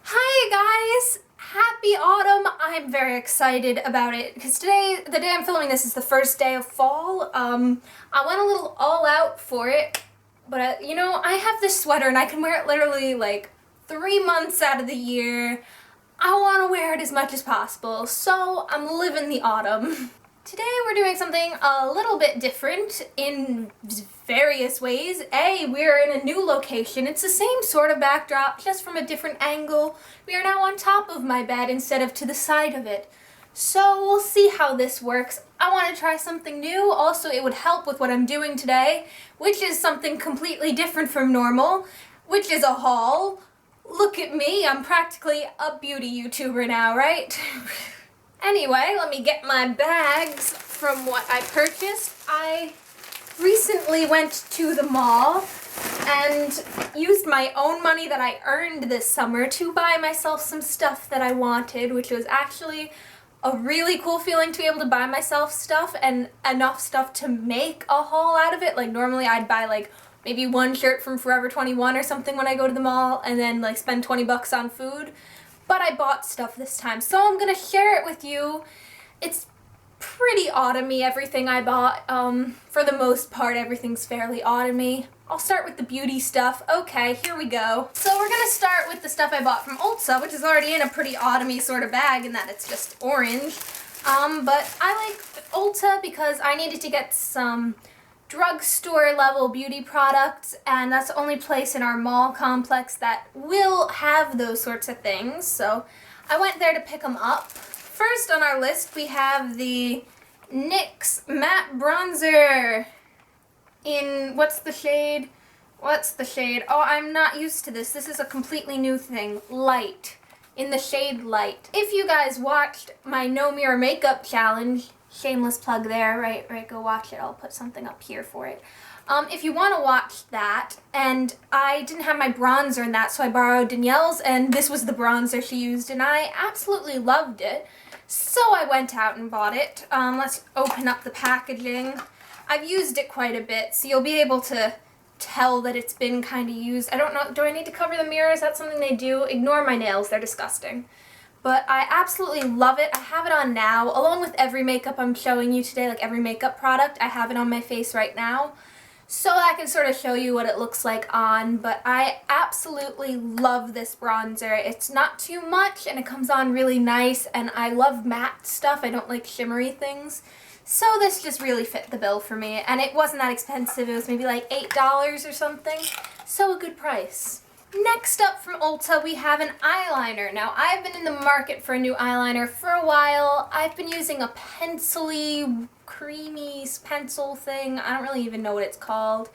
Hi guys! Happy autumn! I'm very excited about it because today, the day I'm filming this, is the first day of fall. I went a little all out for it, but you know, I have this sweater and I can wear it literally like 3 months out of the year. I want to wear it as much as possible, so I'm living the autumn. Today we're doing something a little bit different in various ways. We're in a new location. It's the same sort of backdrop, just from a different angle. We are now on top of my bed instead of to the side of it. So we'll see how this works. I want to try something new. Also, it would help with what I'm doing today, which is something completely different from normal, which is a haul. Look at me, I'm practically a beauty YouTuber now, right? Anyway, let me get my bags from what I purchased. I recently went to the mall and used my own money that I earned this summer to buy myself some stuff that I wanted, which was actually a really cool feeling to be able to buy myself stuff and enough stuff to make a haul out of it. Like normally I'd buy like maybe one shirt from Forever 21 or something when I go to the mall and then like spend 20 bucks on food. But I bought stuff this time, so I'm gonna share it with you. It's pretty autumny, everything I bought. For the most part, everything's fairly autumny. I'll start with the beauty stuff. Okay, here we go. So we're gonna start with the stuff I bought from Ulta, which is already in a pretty autumny sort of bag in that it's just orange. But I like Ulta because I needed to get some drugstore level beauty products, and that's the only place in our mall complex that will have those sorts of things, so I went there to pick them up. First on our list we have the NYX matte bronzer in, what's the shade? Oh, I'm not used to this. This is a completely new thing. Light. In the shade Light. If you guys watched my No Mirror Makeup Challenge, shameless plug there, right, go watch it. I'll put something up here for it. If you want to watch that, and I didn't have my bronzer in that, so I borrowed Danielle's, and this was the bronzer she used, and I absolutely loved it. So I went out and bought it. Let's open up the packaging. I've used it quite a bit, so you'll be able to tell that it's been kind of used. I don't know, do I need to cover the mirror? Is that something they do? Ignore my nails, they're disgusting. But I absolutely love it. I have it on now, along with every makeup I'm showing you today, like every makeup product. I have it on my face right now, so I can sort of show you what it looks like on. But I absolutely love this bronzer. It's not too much, and it comes on really nice, and I love matte stuff. I don't like shimmery things. So this just really fit the bill for me, and it wasn't that expensive. It was maybe like $8 or something, so a good price. Next up from Ulta, we have an eyeliner. Now, I've been in the market for a new eyeliner for a while. I've been using a pencil-y, creamy pencil thing. I don't really even know what it's called.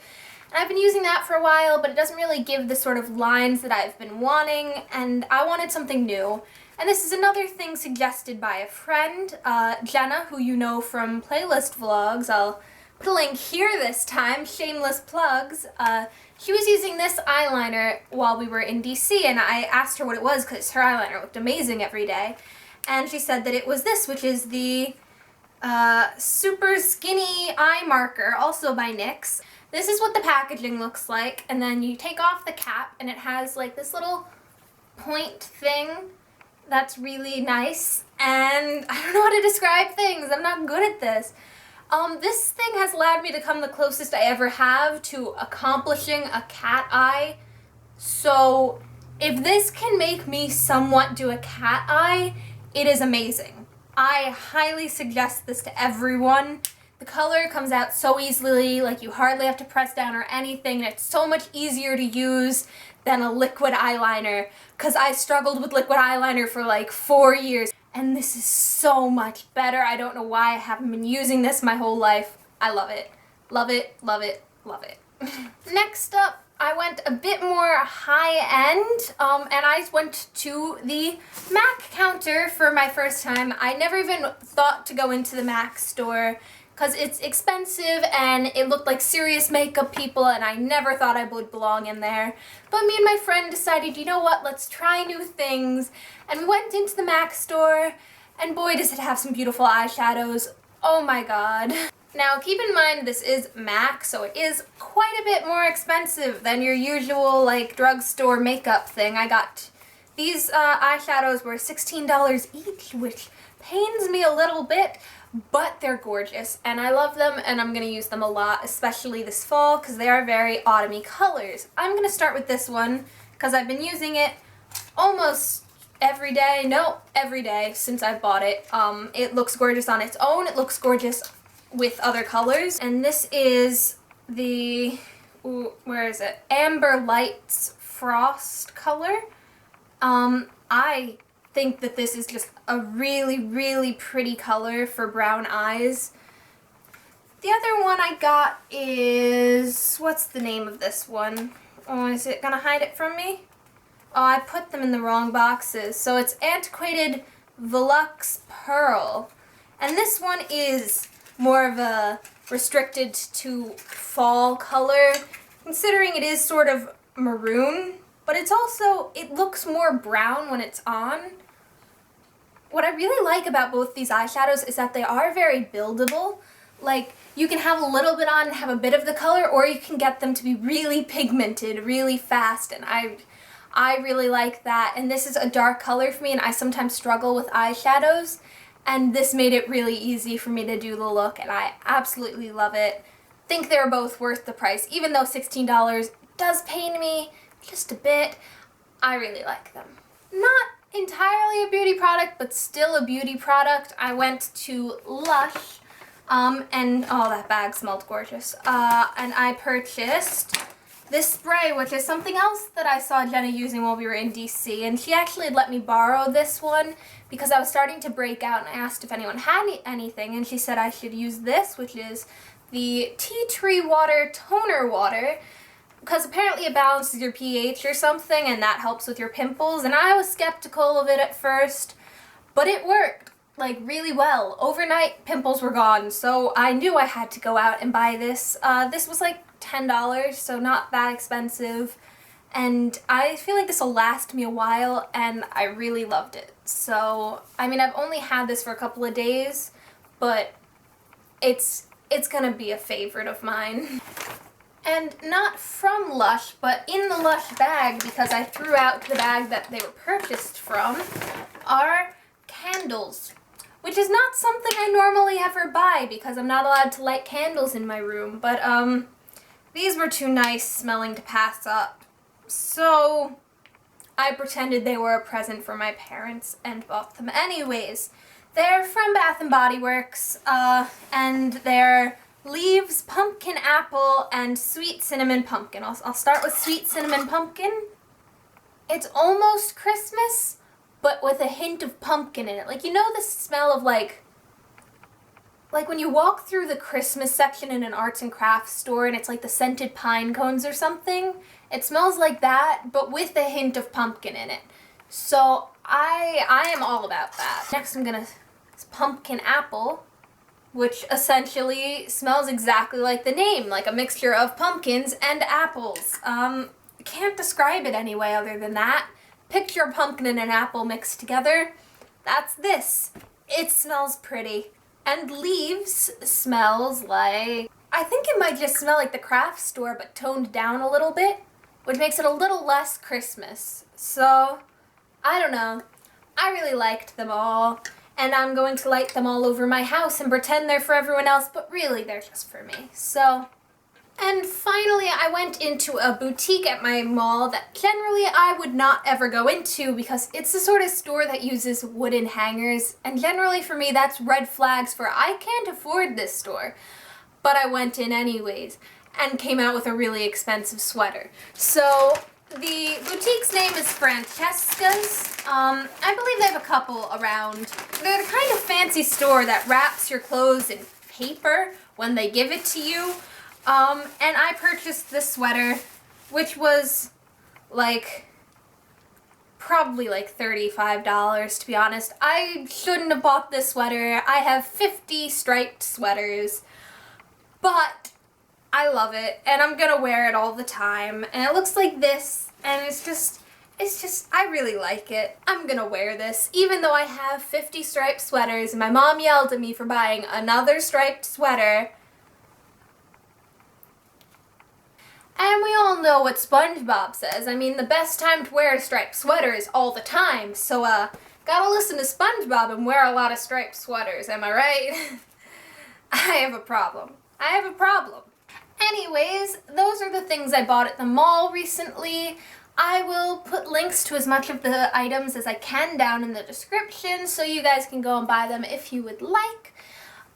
And I've been using that for a while, but it doesn't really give the sort of lines that I've been wanting, and I wanted something new. And this is another thing suggested by a friend, Jenna, who you know from playlist vlogs. I'll put a link here this time, shameless plugs. She was using this eyeliner while we were in DC, and I asked her what it was because her eyeliner looked amazing every day. And she said that it was this, which is the Super Skinny Eye Marker, also by NYX. This is what the packaging looks like, and then you take off the cap, and it has like this little point thing that's really nice. And I don't know how to describe things. I'm not good at this. This thing has allowed me to come the closest I ever have to accomplishing a cat eye. So if this can make me somewhat do a cat eye, it is amazing. I highly suggest this to everyone. The color comes out so easily, like you hardly have to press down or anything, and it's so much easier to use than a liquid eyeliner, because I struggled with liquid eyeliner for like 4 years. And this is so much better. I don't know why I haven't been using this my whole life. I love it. Love it, love it, love it. Next up, I went a bit more high-end, and I went to the MAC counter for my first time. I never even thought to go into the MAC store because it's expensive and it looked like serious makeup people, and I never thought I would belong in there. But me and my friend decided, you know what, let's try new things. And we went into the MAC store, and boy does it have some beautiful eyeshadows. Oh my god. Now keep in mind this is MAC, so it is quite a bit more expensive than your usual like drugstore makeup thing. I got These eyeshadows were $16 each, which pains me a little bit, but they're gorgeous and I love them and I'm going to use them a lot, especially this fall because they are very autumny colors. I'm going to start with this one because I've been using it almost every day since I bought it. It looks gorgeous on its own. It looks gorgeous with other colors. And this is the, where is it? Amber Lights Frost color. I think that this is just a really, really pretty color for brown eyes. The other one I got is, what's the name of this one? Oh, is it gonna hide it from me? Oh, I put them in the wrong boxes. So it's Antiquated Volux Pearl. And this one is more of a restricted to fall color, considering it is sort of maroon, but it's also, it looks more brown when it's on. What I really like about both these eyeshadows is that they are very buildable. Like, you can have a little bit on and have a bit of the color, or you can get them to be really pigmented really fast, and I really like that. And this is a dark color for me, and I sometimes struggle with eyeshadows, and this made it really easy for me to do the look, and I absolutely love it. Think they're both worth the price, even though $16 does pain me just a bit. I really like them. Not entirely a beauty product, but still a beauty product. I went to Lush, and oh, that bag smelled gorgeous. And I purchased this spray, which is something else that I saw Jenna using while we were in DC, and she actually had let me borrow this one because I was starting to break out, and I asked if anyone had anything, and she said I should use this, which is the Tea Tree Water Toner Water, because apparently it balances your pH or something, and that helps with your pimples, and I was skeptical of it at first, but it worked, like, really well. Overnight, pimples were gone, so I knew I had to go out and buy this. This was like $10, so not that expensive, and I feel like this will last me a while, and I really loved it. So, I mean, I've only had this for a couple of days, but it's gonna be a favorite of mine. And not from Lush, but in the Lush bag, because I threw out the bag that they were purchased from, are candles, which is not something I normally ever buy because I'm not allowed to light candles in my room, but these were too nice smelling to pass up, so I pretended they were a present for my parents and bought them anyways. They're from Bath & Body Works, and they're Leaves, Pumpkin Apple, and Sweet Cinnamon Pumpkin. I'll start with Sweet Cinnamon Pumpkin. It's almost Christmas, but with a hint of pumpkin in it. Like, you know the smell of, like when you walk through the Christmas section in an arts and crafts store and it's like the scented pine cones or something? It smells like that, but with a hint of pumpkin in it. So I am all about that. Next I'm gonna, it's Pumpkin Apple, which essentially smells exactly like the name, like a mixture of pumpkins and apples. Can't describe it any way other than that. Picture a pumpkin and an apple mixed together. That's this. It smells pretty. And Leaves smells like, I think it might just smell like the craft store but toned down a little bit, which makes it a little less Christmas. So, I don't know. I really liked them all. And I'm going to light them all over my house and pretend they're for everyone else, but really they're just for me. So, and finally I went into a boutique at my mall that generally I would not ever go into because it's the sort of store that uses wooden hangers, and generally for me that's red flags for I can't afford this store. But I went in anyways and came out with a really expensive sweater. So, the boutique's name is Francesca's. I believe they have a couple around. They're the kind of fancy store that wraps your clothes in paper when they give it to you. And I purchased this sweater, which was like, probably like $35 to be honest. I shouldn't have bought this sweater. I have 50 striped sweaters, but I love it, and I'm gonna wear it all the time, and it looks like this, and it's just, I really like it. I'm gonna wear this, even though I have 50 striped sweaters, and my mom yelled at me for buying another striped sweater. And we all know what SpongeBob says. I mean, the best time to wear a striped sweater is all the time. So, gotta listen to SpongeBob and wear a lot of striped sweaters, am I right? I have a problem. I have a problem. Anyways, those are the things I bought at the mall recently. I will put links to as much of the items as I can down in the description so you guys can go and buy them if you would like.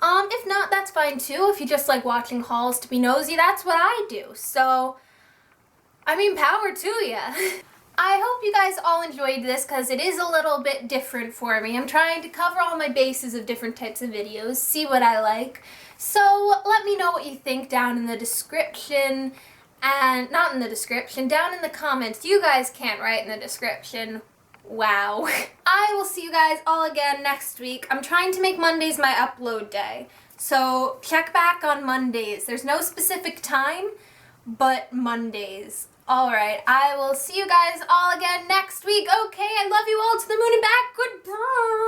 If not, that's fine too. If you just like watching hauls to be nosy, that's what I do. So, I mean, power to ya. I hope you guys all enjoyed this because it is a little bit different for me. I'm trying to cover all my bases of different types of videos, see what I like. So let me know what you think down in the description, and not in the description, down in the comments. You guys can't write in the description. Wow. I will see you guys all again next week. I'm trying to make Mondays my upload day. So check back on Mondays. There's no specific time, but Mondays. Alright, I will see you guys all again next week. Okay, I love you all to the moon and back. Goodbye.